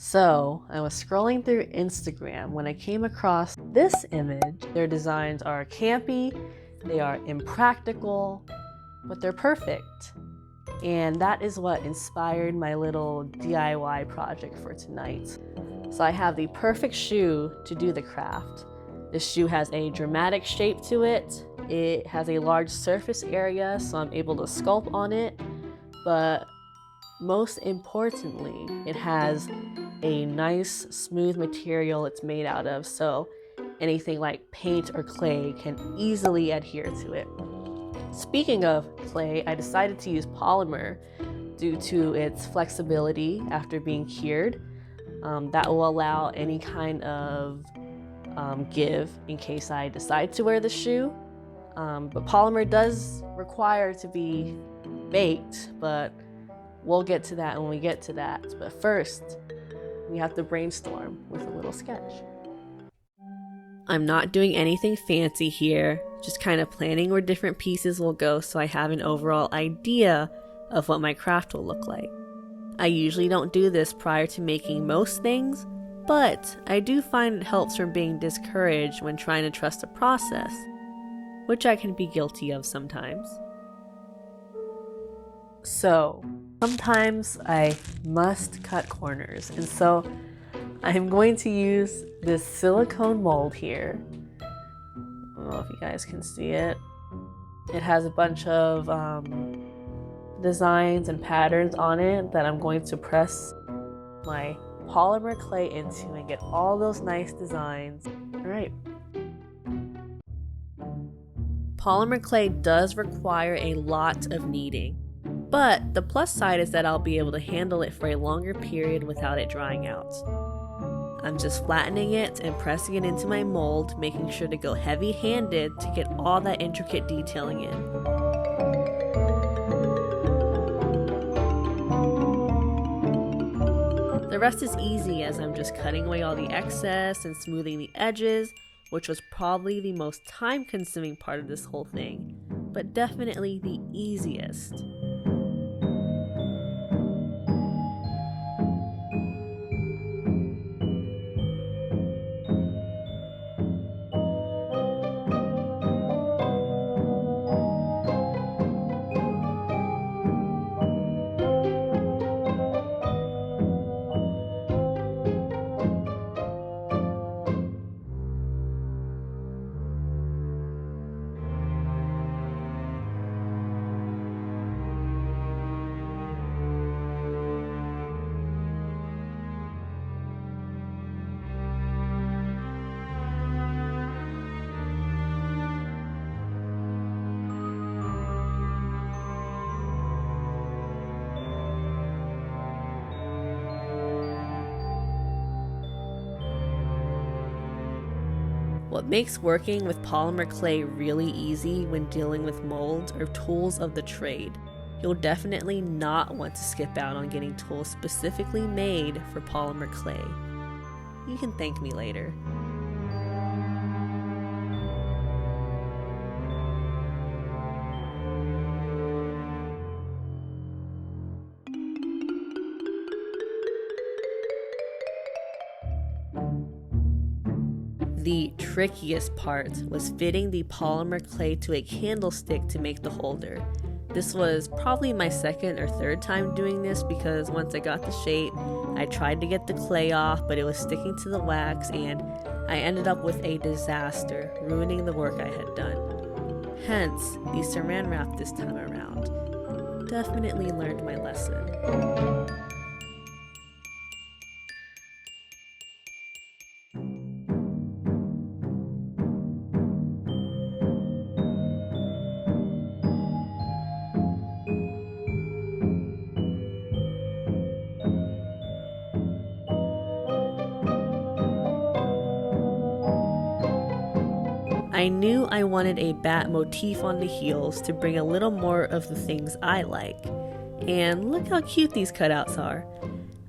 So I was scrolling through Instagram when I came across this image. Their designs are campy, they are impractical, but they're perfect. And that is what inspired my little DIY project for tonight. So I have the perfect shoe to do the craft. This shoe has a dramatic shape to it. It has a large surface area, so I'm able to sculpt on it. But most importantly, it has a nice smooth material it's made out of, so anything like paint or clay can easily adhere to it. Speaking of clay, I decided to use polymer due to its flexibility after being cured. That will allow any kind of give in case I decide to wear the shoe. But polymer does require to be baked, but we'll get to that when we get to that. But first, we have to brainstorm with a little sketch. I'm not doing anything fancy here, just kind of planning where different pieces will go so I have an overall idea of what my craft will look like. I usually don't do this prior to making most things, but I do find it helps from being discouraged when trying to trust the process, which I can be guilty of sometimes. So, sometimes I must cut corners, and so I'm going to use this silicone mold here. I don't know if you guys can see it. It has a bunch of designs and patterns on it that I'm going to press my polymer clay into and get all those nice designs. All right. Polymer clay does require a lot of kneading, but the plus side is that I'll be able to handle it for a longer period without it drying out. I'm just flattening it and pressing it into my mold, making sure to go heavy-handed to get all that intricate detailing in. The rest is easy as I'm just cutting away all the excess and smoothing the edges, which was probably the most time-consuming part of this whole thing, but definitely the easiest. What makes working with polymer clay really easy when dealing with molds are tools of the trade. You'll definitely not want to skip out on getting tools specifically made for polymer clay. You can thank me later. The trickiest part was fitting the polymer clay to a candlestick to make the holder. This was probably my second or third time doing this because once I got the shape, I tried to get the clay off, but it was sticking to the wax and I ended up with a disaster, ruining the work I had done. Hence, the saran wrap this time around. Definitely learned my lesson. I knew I wanted a bat motif on the heels to bring a little more of the things I like. And look how cute these cutouts are.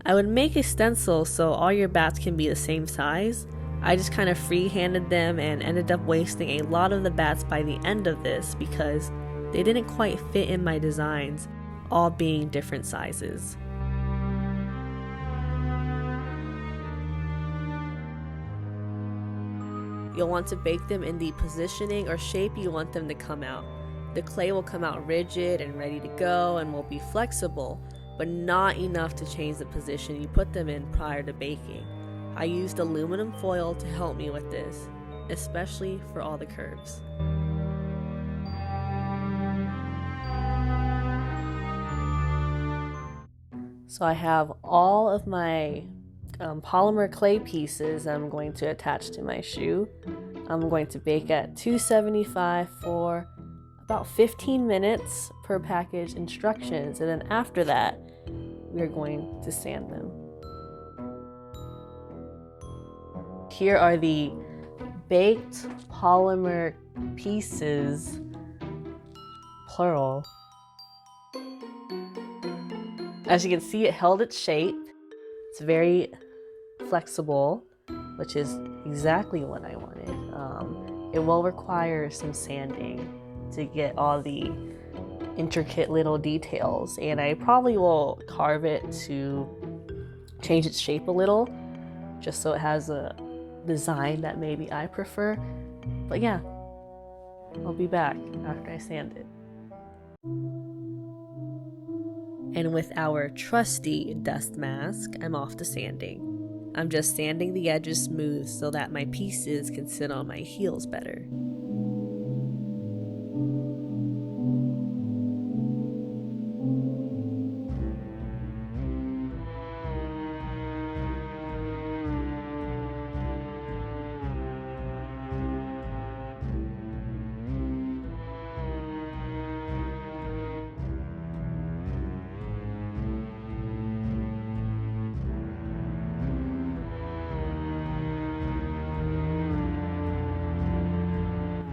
I would make a stencil so all your bats can be the same size. I just kind of free-handed them and ended up wasting a lot of the bats by the end of this because they didn't quite fit in my designs, all being different sizes. You'll want to bake them in the positioning or shape you want them to come out. The clay will come out rigid and ready to go and will be flexible, but not enough to change the position you put them in prior to baking. I used aluminum foil to help me with this, especially for all the curves. So I have all of my polymer clay pieces I'm going to attach to my shoe. I'm going to bake at 275 for about 15 minutes per package instructions, and then after that we're going to sand them. Here are the baked polymer pieces, plural. As you can see, it held its shape. It's very flexible, which is exactly what I wanted. It will require some sanding to get all the intricate little details, and I probably will carve it to change its shape a little, just so it has a design that maybe I prefer. But yeah, I'll be back after I sand it. And with our trusty dust mask, I'm off to sanding. I'm just sanding the edges smooth so that my pieces can sit on my heels better.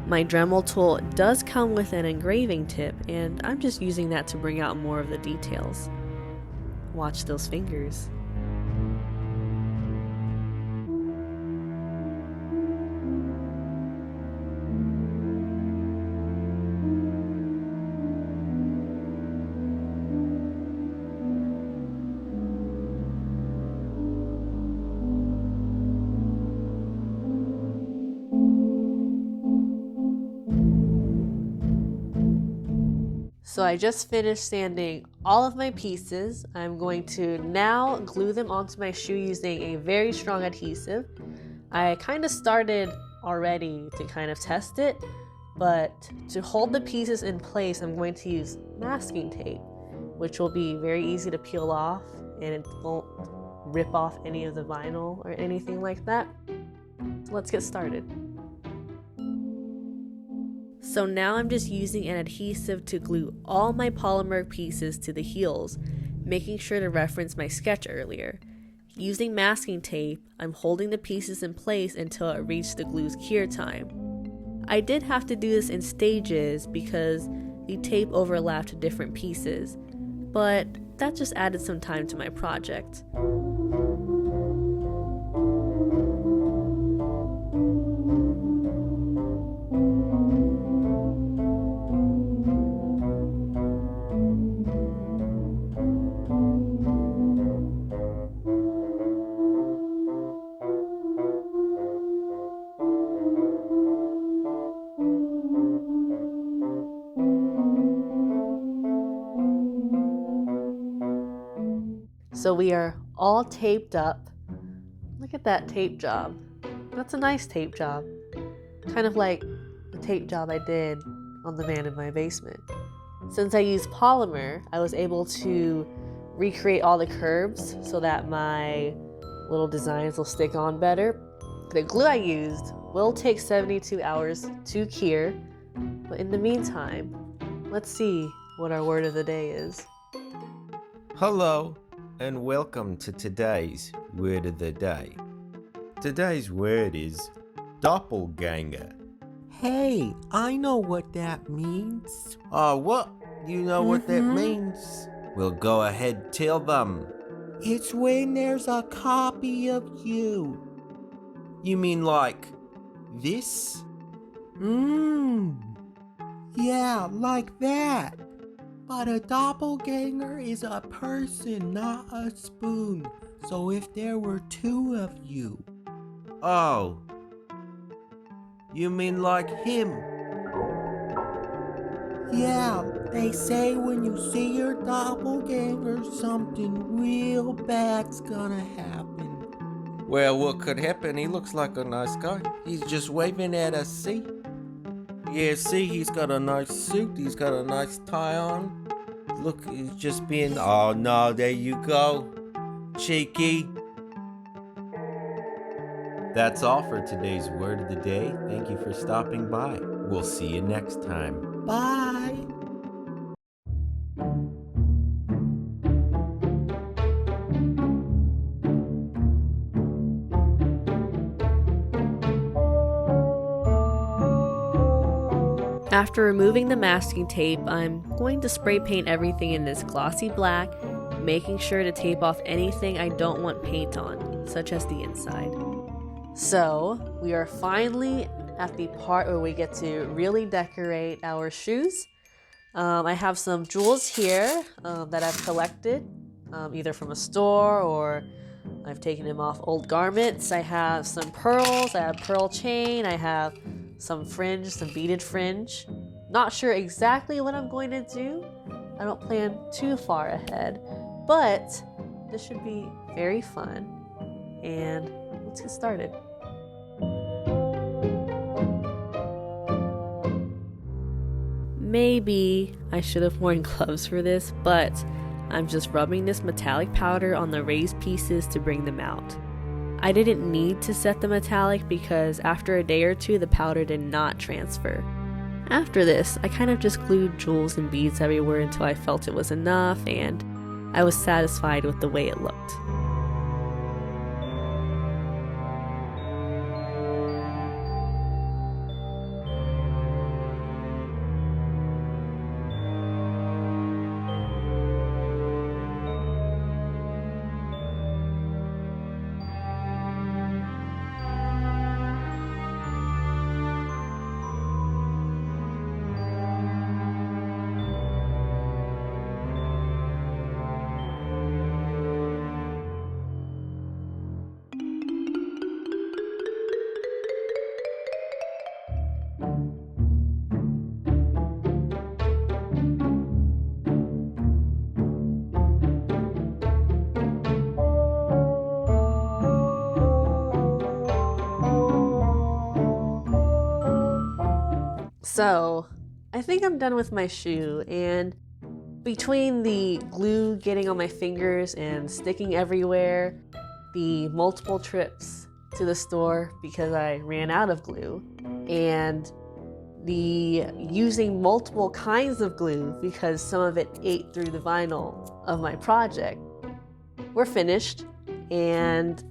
My Dremel tool does come with an engraving tip, and I'm just using that to bring out more of the details. Watch those fingers. So I just finished sanding all of my pieces. I'm going to now glue them onto my shoe using a very strong adhesive. I kind of started already to kind of test it, but to hold the pieces in place, I'm going to use masking tape, which will be very easy to peel off and it won't rip off any of the vinyl or anything like that. So let's get started. So now I'm just using an adhesive to glue all my polymer pieces to the heels, making sure to reference my sketch earlier. Using masking tape, I'm holding the pieces in place until it reached the glue's cure time. I did have to do this in stages because the tape overlapped different pieces, but that just added some time to my project. So we are all taped up. Look at that tape job. That's a nice tape job. Kind of like the tape job I did on the man in my basement. Since I used polymer, I was able to recreate all the curves so that my little designs will stick on better. The glue I used will take 72 hours to cure, but in the meantime, let's see what our word of the day is. Hello, and welcome to today's word of the day. Today's word is doppelganger. Hey, I know what that means. Oh, what? You know what that means? Well, go ahead, tell them. It's when there's a copy of you. You mean like this? Yeah, like that. But a doppelganger is a person, not a spoon. So if there were two of you. Oh, You mean like him? Yeah, they say when you see your doppelganger, something real bad's gonna happen. Well, what could happen? He looks like a nice guy. He's just waving at us, see? Yeah, see, he's got a nice suit. He's got a nice tie on. Look, he's just being... Oh, no, there you go. Cheeky. That's all for today's Word of the Day. Thank you for stopping by. We'll see you next time. Bye. After removing the masking tape, I'm going to spray paint everything in this glossy black, making sure to tape off anything I don't want paint on, such as the inside. So, we are finally at the part where we get to really decorate our shoes. I have some jewels here that I've collected, either from a store or I've taken them off old garments. I have some pearls, I have pearl chain, I have some fringe, some beaded fringe. Not sure exactly what I'm going to do. I don't plan too far ahead, but this should be very fun. And let's get started. Maybe I should have worn gloves for this, but I'm just rubbing this metallic powder on the raised pieces to bring them out. I didn't need to set the metallic because after a day or two the powder did not transfer. After this, I kind of just glued jewels and beads everywhere until I felt it was enough and I was satisfied with the way it looked. So, I think I'm done with my shoe, and between the glue getting on my fingers and sticking everywhere, the multiple trips to the store because I ran out of glue, and the using multiple kinds of glue because some of it ate through the vinyl of my project, we're finished, and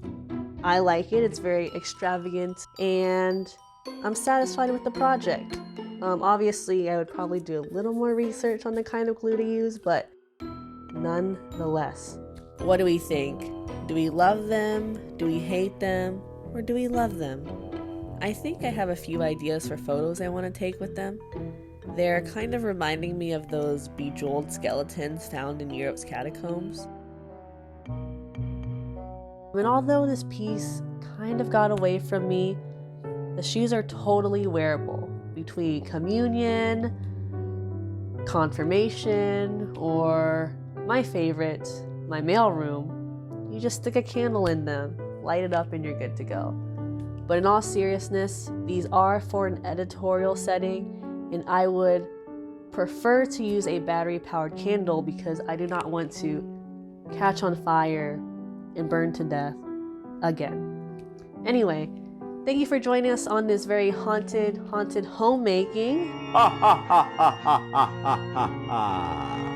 I like it. It's very extravagant, and I'm satisfied with the project. Obviously, I would probably do a little more research on the kind of glue to use, but nonetheless. What do we think? Do we love them? Do we hate them? Or do we love them? I think I have a few ideas for photos I want to take with them. They're kind of reminding me of those bejeweled skeletons found in Europe's catacombs. And although this piece kind of got away from me, the shoes are totally wearable. Between communion, confirmation, or my favorite, my mailroom, you just stick a candle in them, light it up, and you're good to go. But in all seriousness, these are for an editorial setting, and I would prefer to use a battery-powered candle because I do not want to catch on fire and burn to death again. Anyway, thank you for joining us on this very haunted homemaking. Ha ha ha ha ha ha ha ha.